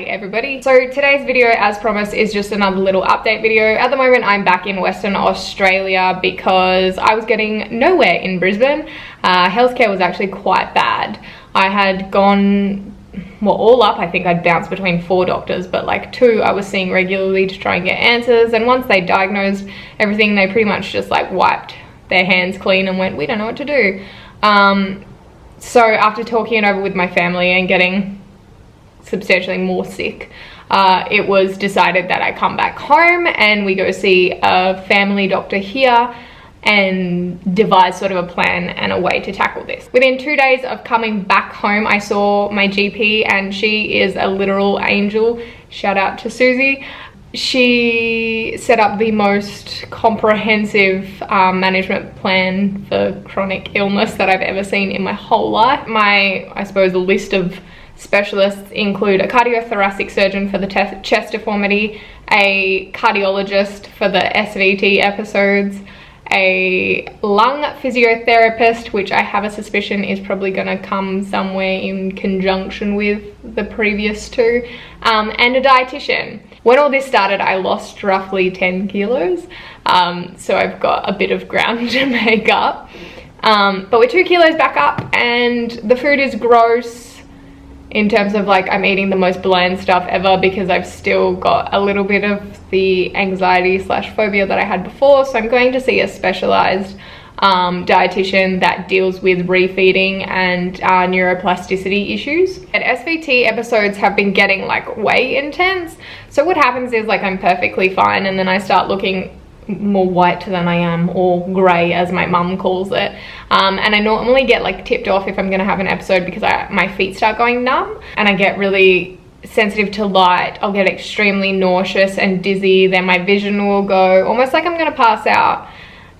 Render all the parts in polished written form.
everybody. So today's video, as promised, is just another little update video. At the moment I'm back in Western Australia because I was getting nowhere in Brisbane. Healthcare was actually quite bad. I had gone, well, all up I think I'd bounced between 4 doctors, but like 2 I was seeing regularly to try and get answers, and once they diagnosed everything they pretty much just like wiped their hands clean and went, we don't know what to do. So after talking it over with my family and getting substantially more sick, it was decided that I come back home and we go see a family doctor here and devise sort of a plan and a way to tackle this. Within 2 days of coming back home, I saw my GP and she is a literal angel. Shout out to Susie. She set up the most comprehensive management plan for chronic illness that I've ever seen in my whole life. My, I suppose, list of specialists include a cardiothoracic surgeon for the chest deformity, a cardiologist for the SVT episodes, a lung physiotherapist, which I have a suspicion is probably going to come somewhere in conjunction with the previous 2, and a dietitian. When all this started, I lost roughly 10 kilos, so I've got a bit of ground to make up, but we're 2 kilos back up, and the food is gross in terms of like I'm eating the most bland stuff ever because I've still got a little bit of the anxiety / phobia that I had before. So I'm going to see a specialized dietitian that deals with refeeding and neuroplasticity issues. And SVT episodes have been getting like way intense. So what happens is like I'm perfectly fine and then I start looking more white than I am, or grey as my mum calls it, and I normally get like tipped off if I'm gonna have an episode because my feet start going numb and I get really sensitive to light. I'll get extremely nauseous and dizzy, then my vision will go almost like I'm gonna pass out.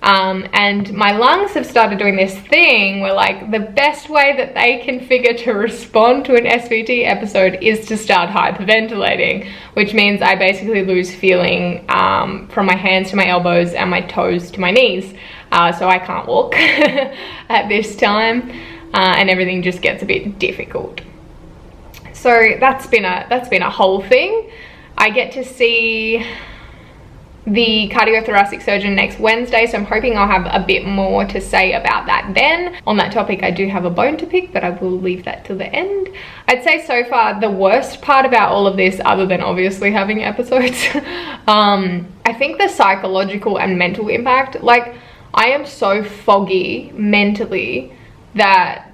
And my lungs have started doing this thing where like the best way that they can figure to respond to an SVT episode is to start hyperventilating, which means I basically lose feeling from my hands to my elbows and my toes to my knees. So I can't walk at this time, and everything just gets a bit difficult. So that's been a whole thing. I get to see the cardiothoracic surgeon next Wednesday, so I'm hoping I'll have a bit more to say about that then. On that topic, I do have a bone to pick, but I will leave that till the end. I'd say so far the worst part about all of this, other than obviously having episodes, I think the psychological and mental impact. Like, I am so foggy mentally that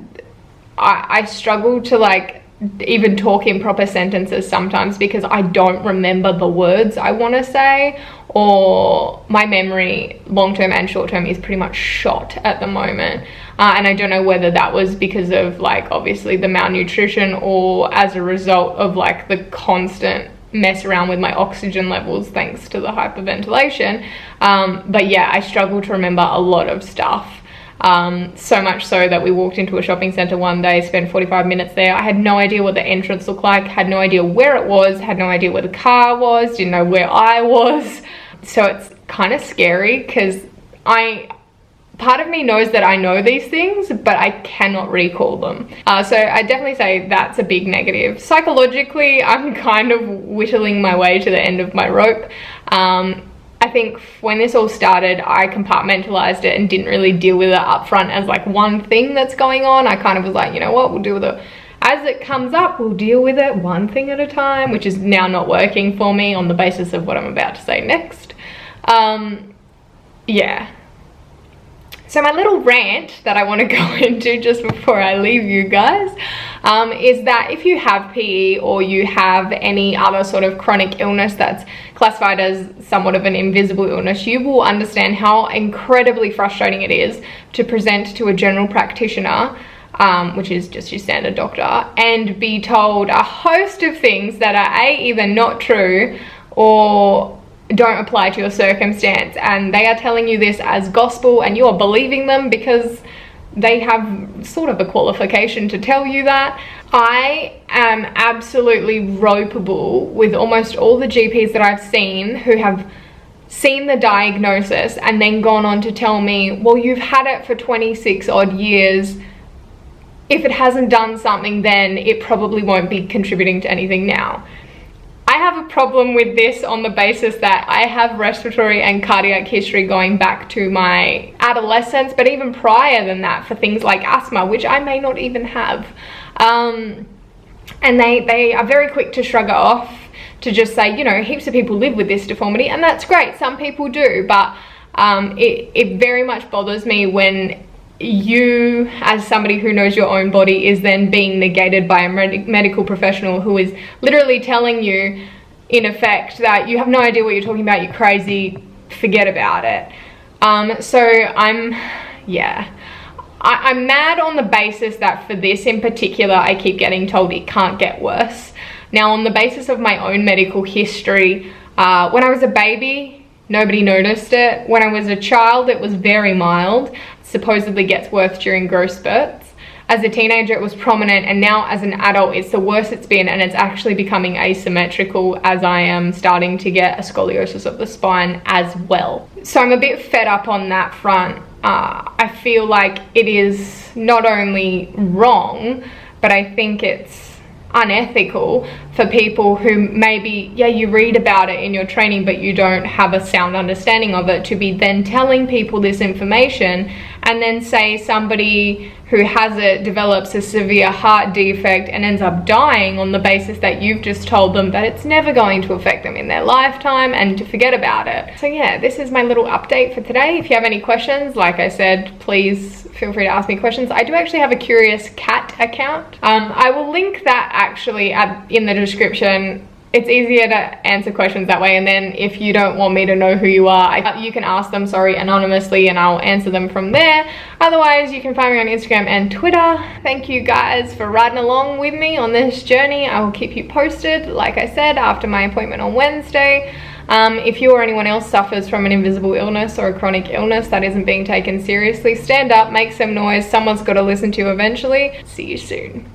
I struggle to like even talk in proper sentences sometimes because I don't remember the words I want to say, or my memory, long-term and short-term, is pretty much shot at the moment. And I don't know whether that was because of like obviously the malnutrition or as a result of like the constant mess around with my oxygen levels thanks to the hyperventilation. But yeah, I struggle to remember a lot of stuff. So much so that we walked into a shopping center one day, spent 45 minutes there. I had no idea what the entrance looked like, had no idea where it was, had no idea where the car was, didn't know where I was. So it's kind of scary because part of me knows that I know these things, but I cannot recall them. So I definitely say that's a big negative. Psychologically, I'm kind of whittling my way to the end of my rope. I think when this all started, I compartmentalized it and didn't really deal with it up front as like one thing that's going on. I kind of was like, you know what, we'll deal with it as it comes up, we'll deal with it one thing at a time, which is now not working for me on the basis of what I'm about to say next. Yeah. So my little rant that I want to go into just before I leave you guys is that if you have PE or you have any other sort of chronic illness that's classified as somewhat of an invisible illness, you will understand how incredibly frustrating it is to present to a general practitioner, which is just your standard doctor, and be told a host of things that are either not true or don't apply to your circumstance, and they are telling you this as gospel and you are believing them because they have sort of a qualification to tell you that. I am absolutely ropeable with almost all the GPs that I've seen who have seen the diagnosis and then gone on to tell me, well, you've had it for 26 odd years. If it hasn't done something then, it probably won't be contributing to anything now. have a problem with this on the basis that I have respiratory and cardiac history going back to my adolescence, but even prior than that for things like asthma, which I may not even have. And they are very quick to shrug it off, to just say, you know, heaps of people live with this deformity, and that's great, some people do, but it very much bothers me when you, as somebody who knows your own body, is then being negated by a medical professional who is literally telling you, in effect, that you have no idea what you're talking about, you're crazy, forget about it. So I'm mad on the basis that for this in particular, I keep getting told it can't get worse. Now, on the basis of my own medical history, when I was a baby, nobody noticed it. When I was a child, it was very mild. Supposedly gets worse during growth spurts. As a teenager, it was prominent, and now as an adult, it's the worst it's been, and it's actually becoming asymmetrical as I am starting to get a scoliosis of the spine as well. So I'm a bit fed up on that front. I feel like it is not only wrong, but I think it's unethical for people who maybe, yeah, you read about it in your training, but you don't have a sound understanding of it, to be then telling people this information, and then say somebody who has it develops a severe heart defect and ends up dying on the basis that you've just told them that it's never going to affect them in their lifetime and to forget about it. So yeah, this is my little update for today. If you have any questions, like I said, please feel free to ask me questions. I do actually have a Curious Cat account. I will link that actually in the description. It's easier to answer questions that way, and then if you don't want me to know who you are, you can ask them, anonymously, and I'll answer them from there. Otherwise, you can find me on Instagram and Twitter. Thank you guys for riding along with me on this journey. I will keep you posted, like I said, after my appointment on Wednesday. If you or anyone else suffers from an invisible illness or a chronic illness that isn't being taken seriously, stand up, make some noise. Someone's got to listen to you eventually. See you soon.